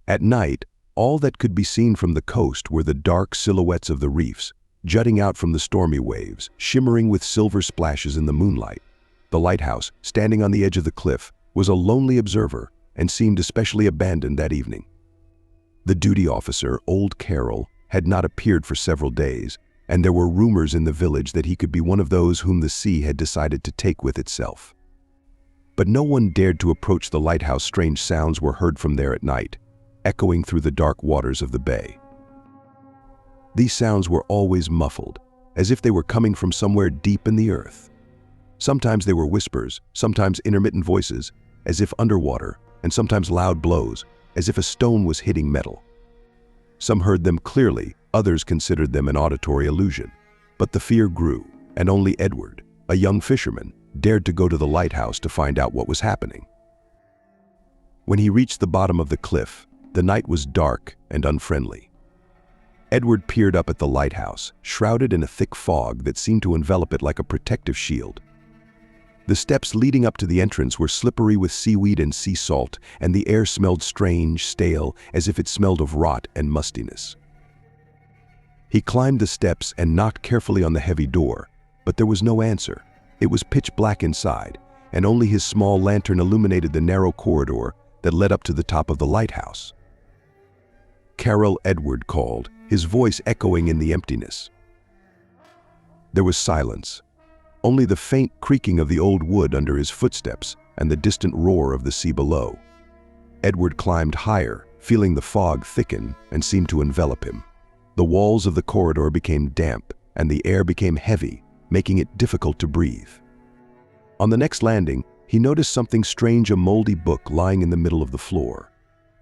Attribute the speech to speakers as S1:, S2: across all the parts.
S1: At night, all that could be seen from the coast were the dark silhouettes of the reefs, jutting out from the stormy waves, shimmering with silver splashes in the moonlight. The lighthouse, standing on the edge of the cliff, was a lonely observer and seemed especially abandoned that evening. The duty officer, Old Carroll, had not appeared for several days, and there were rumors in the village that he could be one of those whom the sea had decided to take with itself. But no one dared to approach the lighthouse. Strange sounds were heard from there at night, echoing through the dark waters of the bay. These sounds were always muffled, as if they were coming from somewhere deep in the earth. Sometimes they were whispers, sometimes intermittent voices, as if underwater, and sometimes loud blows, as if a stone was hitting metal. Some heard them clearly, others considered them an auditory illusion. But the fear grew, and only Edward, a young fisherman, dared to go to the lighthouse to find out what was happening. When he reached the bottom of the cliff, the night was dark and unfriendly. Edward peered up at the lighthouse, shrouded in a thick fog that seemed to envelop it like a protective shield. The steps leading up to the entrance were slippery with seaweed and sea salt, and the air smelled strange, stale, as if it smelled of rot and mustiness. He climbed the steps and knocked carefully on the heavy door, but there was no answer. It was pitch black inside, and only his small lantern illuminated the narrow corridor that led up to the top of the lighthouse. Carroll, Edward called, his voice echoing in the emptiness. There was silence. Only the faint creaking of the old wood under his footsteps and the distant roar of the sea below. Edward climbed higher, feeling the fog thicken and seem to envelop him. The walls of the corridor became damp, and the air became heavy, making it difficult to breathe. On the next landing, he noticed something strange, a moldy book lying in the middle of the floor.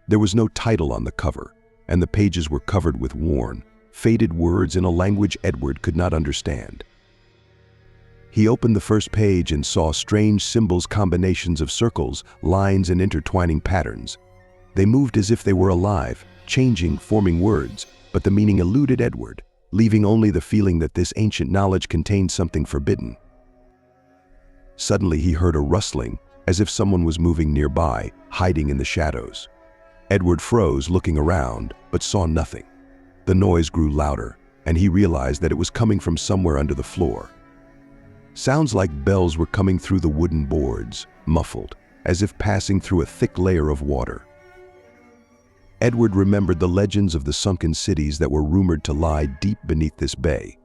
S1: There was no title on the cover, and the pages were covered with worn, faded words in a language Edward could not understand. He opened the first page and saw strange symbols, combinations of circles, lines, and intertwining patterns. They moved as if they were alive, changing, forming words, but the meaning eluded Edward, leaving only the feeling that this ancient knowledge contained something forbidden. Suddenly he heard a rustling, as if someone was moving nearby, hiding in the shadows. Edward froze, looking around, but saw nothing. The noise grew louder, and he realized that it was coming from somewhere under the floor. Sounds like bells were coming through the wooden boards, muffled, as if passing through a thick layer of water. Edward remembered the legends of the sunken cities that were rumored to lie deep beneath this bay.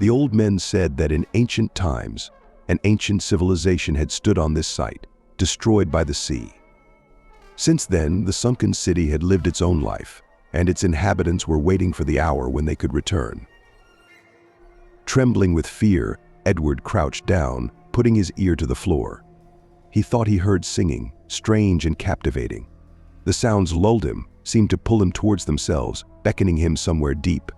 S1: The old men said that in ancient times, an ancient civilization had stood on this site, destroyed by the sea. Since then, the sunken city had lived its own life, and its inhabitants were waiting for the hour when they could return. Trembling with fear, Edward crouched down, putting his ear to the floor. He thought he heard singing, strange and captivating. The sounds lulled him, seemed to pull him towards themselves, beckoning him somewhere deep.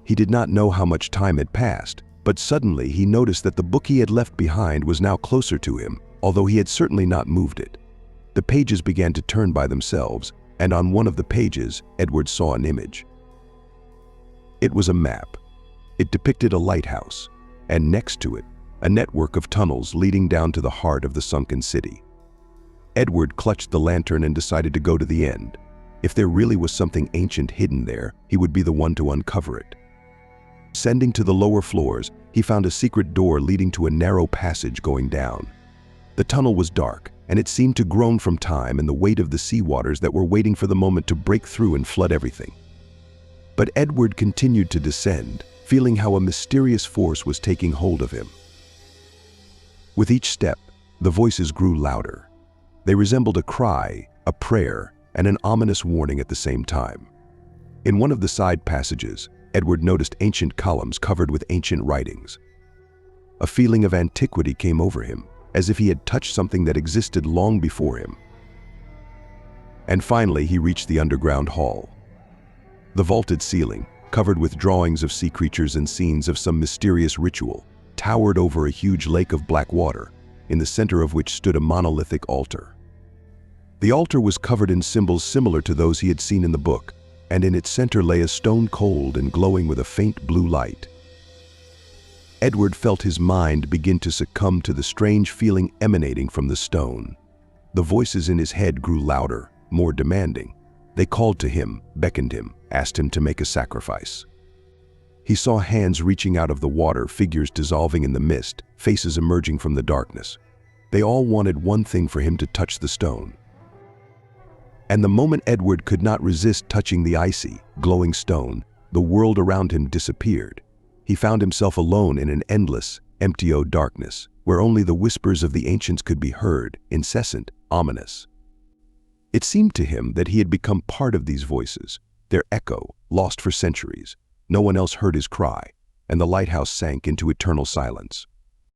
S1: He did not know how much time had passed, but suddenly he noticed that the book he had left behind was now closer to him, although he had certainly not moved it. The pages began to turn by themselves, and on one of the pages, Edward saw an image. It was a map. It depicted a lighthouse, and next to it, a network of tunnels leading down to the heart of the sunken city. Edward clutched the lantern and decided to go to the end. If there really was something ancient hidden there, he would be the one to uncover it. Ascending to the lower floors, he found a secret door leading to a narrow passage going down. The tunnel was dark, and it seemed to groan from time and the weight of the sea waters that were waiting for the moment to break through and flood everything. But Edward continued to descend, feeling how a mysterious force was taking hold of him. With each step, the voices grew louder. They resembled a cry, a prayer, and an ominous warning at the same time. In one of the side passages, Edward noticed ancient columns covered with ancient writings. A feeling of antiquity came over him, as if he had touched something that existed long before him. And finally, he reached the underground hall. The vaulted ceiling, covered with drawings of sea creatures and scenes of some mysterious ritual, towered over a huge lake of black water, in the center of which stood a monolithic altar. The altar was covered in symbols similar to those he had seen in the book, and in its center lay a stone cold and glowing with a faint blue light. Edward felt his mind begin to succumb to the strange feeling emanating from the stone. The voices in his head grew louder, more demanding. They called to him, beckoned him, asked him to make a sacrifice. He saw hands reaching out of the water, figures dissolving in the mist, faces emerging from the darkness. They all wanted one thing: for him to touch the stone. And the moment Edward could not resist touching the icy, glowing stone, the world around him disappeared. He found himself alone in an endless, empty darkness, where only the whispers of the ancients could be heard, incessant, ominous. It seemed to him that he had become part of these voices, their echo, lost for centuries. No one else heard his cry, and the lighthouse sank into eternal silence.